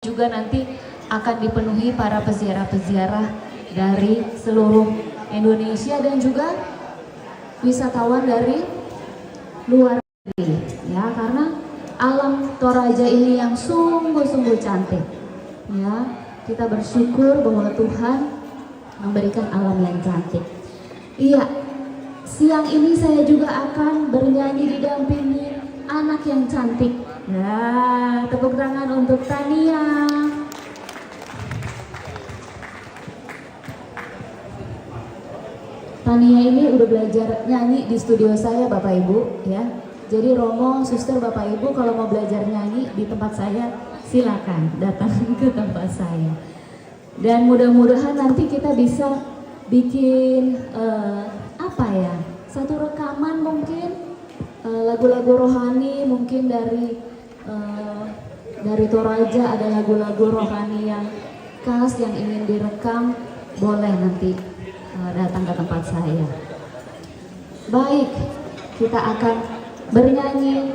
juga nanti akan dipenuhi para peziarah-peziarah dari seluruh Indonesia dan juga wisatawan dari luar negeri ya, karena alam Toraja ini yang sungguh-sungguh cantik ya. Kita bersyukur bahwa Tuhan memberikan alam yang cantik. Iya, siang ini saya juga akan bernyanyi didampingi anak yang cantik. Ya, tepuk tangan untuk Tania. Tania ini udah belajar nyanyi di studio saya Bapak Ibu ya. Jadi Romo, suster, Bapak Ibu kalau mau belajar nyanyi di tempat saya silakan datang ke tempat saya. Dan mudah-mudahan nanti kita bisa bikin apa ya? Satu rekaman mungkin lagu-lagu rohani mungkin dari Toraja, ada lagu-lagu rohani yang khas yang ingin direkam, boleh nanti datang ke tempat saya. Baik, kita akan bernyanyi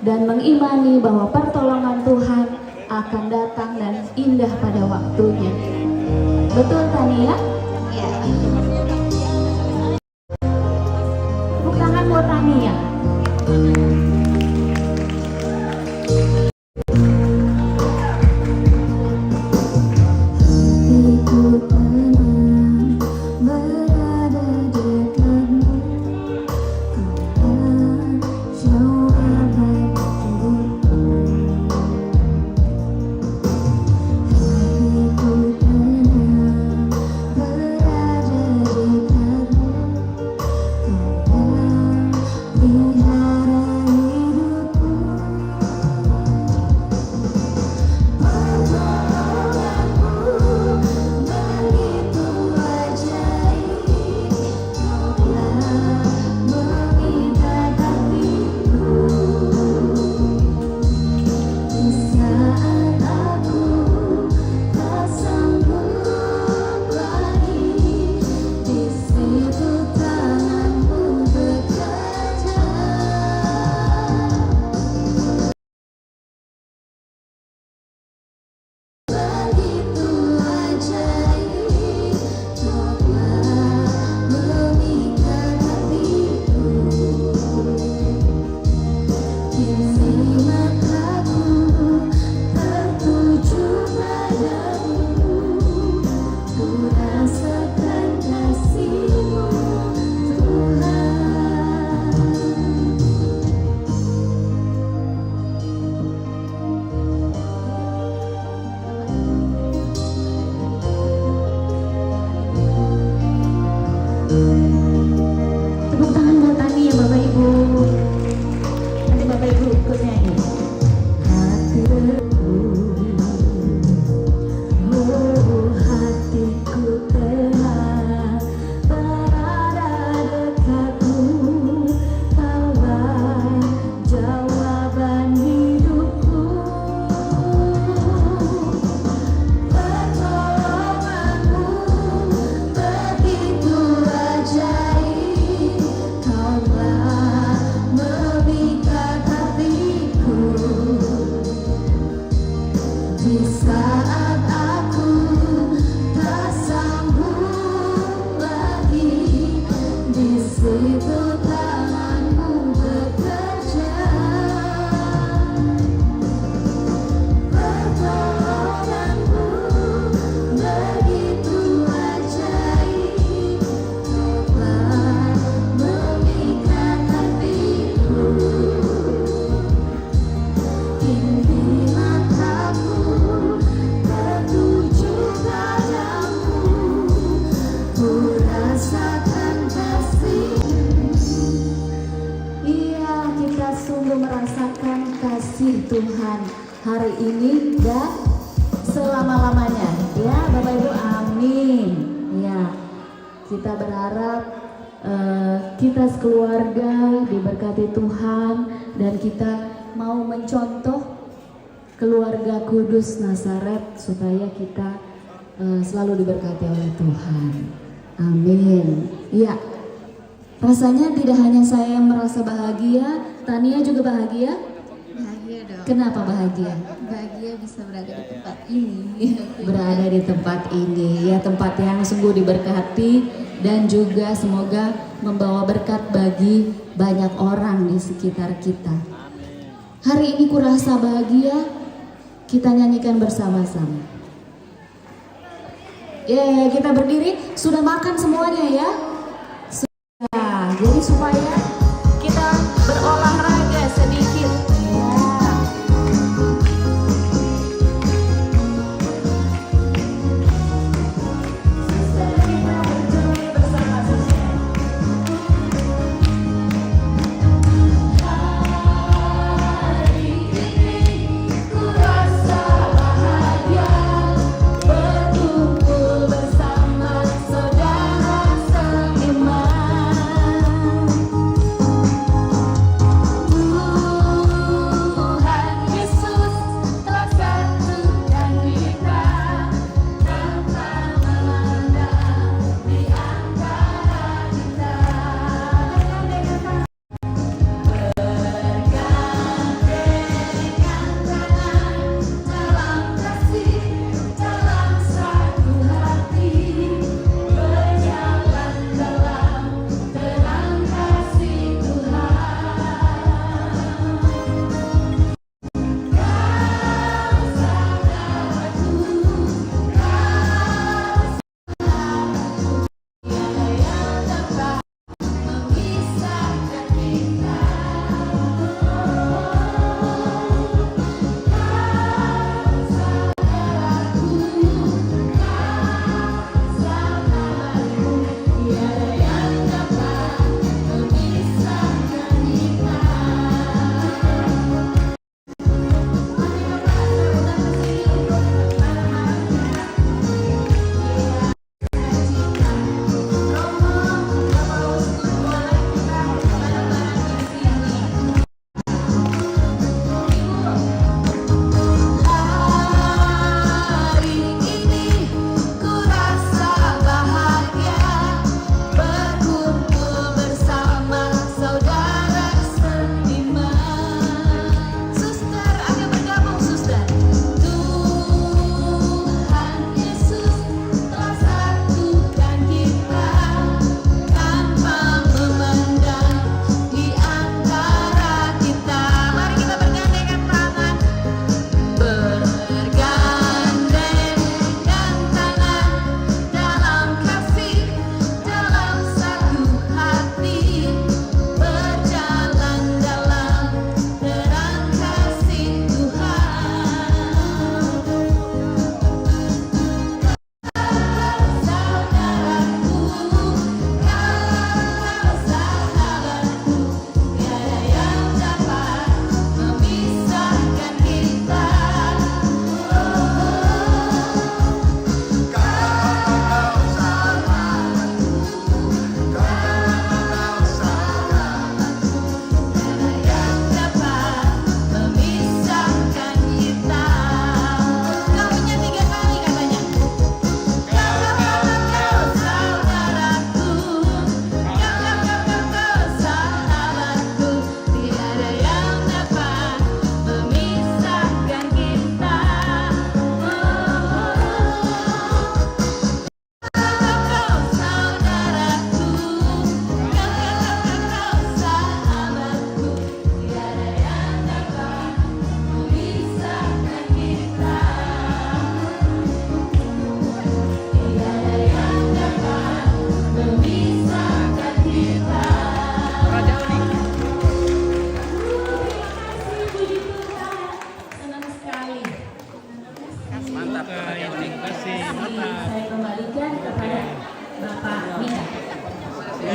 dan mengimani bahwa pertolongan Tuhan akan datang dan indah pada waktunya. Betul Tania? Iya. Tepuk tangan buat Tania. Tepuk tangan buat Tania Bapak Ibu. Nanti Bapak Ibu ikut nyanyi. Hatiku tenang berada dekatmu, Kaulah jawaban hidupku. Pertolonganmu begitu ajaib, Kaulah memikat hatiku. Di saat aku tak sanggup lagi, di situ tanganmu bekerja. Pertolonganmu begitu ajaib, Kaulah memikat hatiku. Kini mataku tertuju padamu, ku rasakan kasih. Iya, kita sungguh merasakan kasih Tuhan hari ini dan selama-lamanya. Ya, Bapak Ibu, amin. Ya, kita berharap kita sekeluarga diberkati Tuhan dan kita mau mencontoh keluarga Kudus Nazaret supaya kita selalu diberkati oleh Tuhan. Amin. Iya. Rasanya tidak hanya saya yang merasa bahagia, Tania juga bahagia? Bahagia dong. Kenapa bahagia? Bahagia bisa berada di tempat ini. Berada di tempat ini, ya, tempat yang sungguh diberkati dan juga semoga membawa berkat bagi banyak orang di sekitar kita. Hari ini kurasa bahagia, kita nyanyikan bersama-sama. Ya, kita berdiri, sudah makan semuanya ya? Sudah, jadi supaya kita berolahraga sedikit. Ya.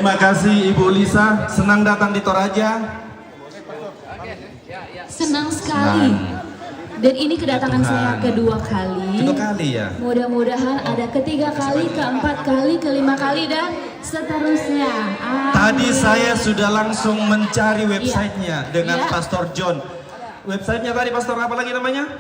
Terima kasih Ibu Lisa, senang datang di Toraja. Senang sekali. Dan ini kedatangan saya kedua kali. Kedua kali ya. Mudah-mudahan ada ketiga kali, keempat kali, kelima kali dan seterusnya. Tadi saya sudah langsung mencari websitenya dengan Iya. Pastor John. Websitenya tadi Pastor apa lagi namanya?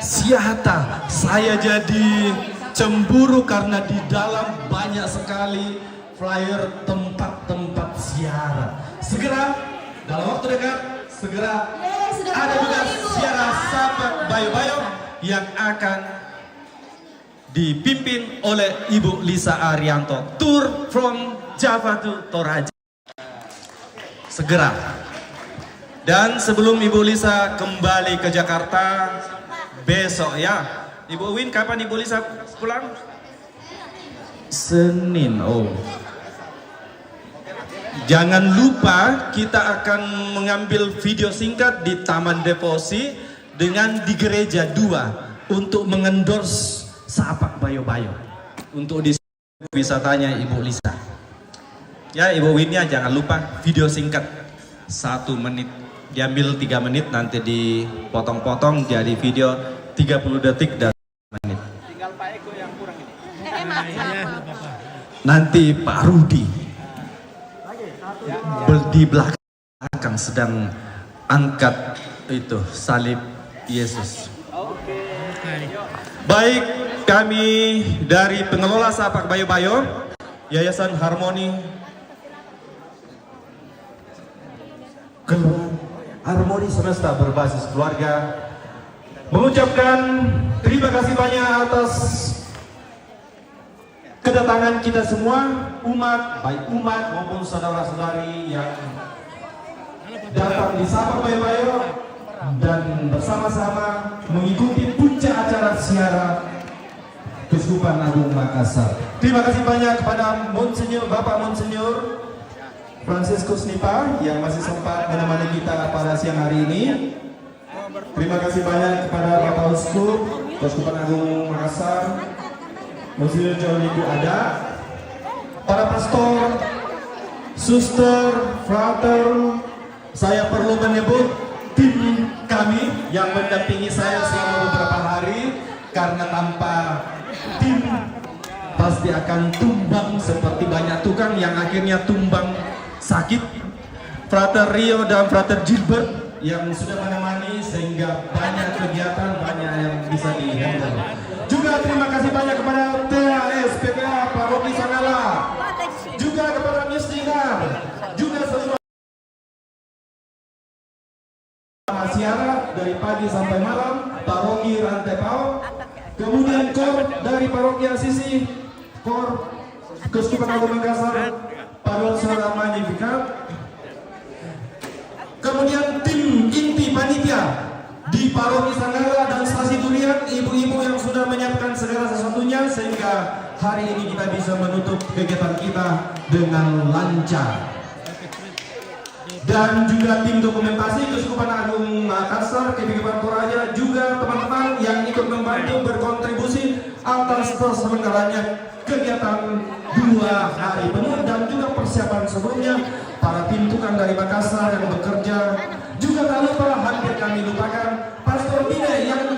Siata. Saya jadi cemburu karena di dalam banyak sekali flyer tempat-tempat ziarah. Segera dalam waktu dekat segera ada juga siaran Sahabat Bayo-Bayo yang akan dipimpin oleh Ibu Lisa Arianto. Tour from Java to Toraja. Segera. Dan sebelum Ibu Lisa kembali ke Jakarta besok ya. Ibu Win, kapan Ibu Lisa pulang? Senin. Oh. Jangan lupa kita akan mengambil video singkat di Taman Devosi dengan di Gereja 2 untuk mengendorse Sahabat Bayo-Bayo untuk di wisatanya Ibu Lisa. Ya Ibu Winnya jangan lupa video singkat 1 menit. Diambil 3 menit nanti dipotong-potong jadi video 30 detik dan menit. Tinggal Pak Eko yang kurang ini. Nanti Pak Rudi di belakang sedang angkat itu salib Yesus. Baik, kami dari pengelola Sahabat Bayo-Bayo, Yayasan Harmoni Harmoni Semesta Berbasis Keluarga, mengucapkan terima kasih banyak atas kedatangan kita semua, umat, baik umat maupun saudara-saudari yang datang di Sahabat Bayo-Bayo dan bersama-sama mengikuti puncak acara siara Keuskupan Agung Makassar. Terima kasih banyak kepada Bapak Monsinyur Franciscus Nipa yang masih sempat menemani kita pada siang hari ini. Terima kasih banyak kepada Bapak Uskup Keuskupan Agung Makassar, Monsinyur John Ibu Ada, para pastor, suster, frater. Saya perlu menyebut tim kami yang mendampingi saya selama beberapa hari, karena tanpa tim pasti akan tumbang seperti banyak tukang yang akhirnya tumbang sakit. Frater Rio dan Frater Gilbert yang sudah menemani sehingga banyak kegiatan, banyak yang bisa dihandle. Juga terima kasih banyak kepada THS PPA Paroki Sangala, juga kepada Miss Dinar, juga seluruh siara dari pagi sampai malam, Paroki Rantai Pau, kemudian kor dari Paroki Asisi, kor Keuskupan Agung Makassar, Paronsara Magnificat, kemudian tim inti panitia di Paroki Sanggara dan Stasi Durian, ibu-ibu yang sudah menyiapkan segala sesuatunya sehingga hari ini kita bisa menutup kegiatan kita dengan lancar. Dan juga tim dokumentasi Keuskupan Agung Makassar, Keuskupan Toraja, juga teman-teman yang ikut membantu berkontribusi atas terselenggaranya kegiatan 2 hari penuh dan juga persiapan sebelumnya. Para tim tukang dari Makassar yang bekerja, juga tak lupa hampir kami lupakan Pastor Bine yang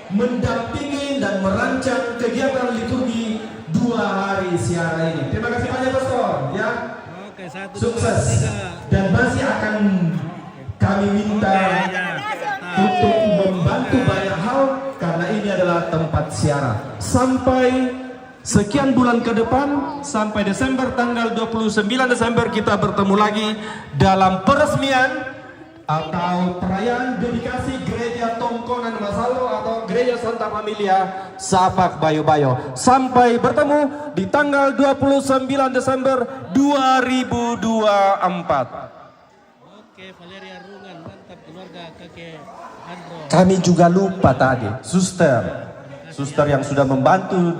mendampingi dan merancang kegiatan liturgi 2 hari siara ini. Terima kasih banyak Pastor ya. Sukses, dan masih akan kami minta untuk membantu banyak hal karena ini adalah tempat siara. Sampai sekian bulan ke depan, sampai Desember, tanggal 29 Desember kita bertemu lagi dalam peresmian atau perayaan dedikasi Gereja Tongkonan Masalo atau Gereja Santa Familia Sahabat Bayo-Bayo. Sampai bertemu di tanggal 29 Desember 2024. Oke, Valeria Rungan, mantap keluarga kakek Andro. Kami juga lupa tadi, suster yang sudah membantu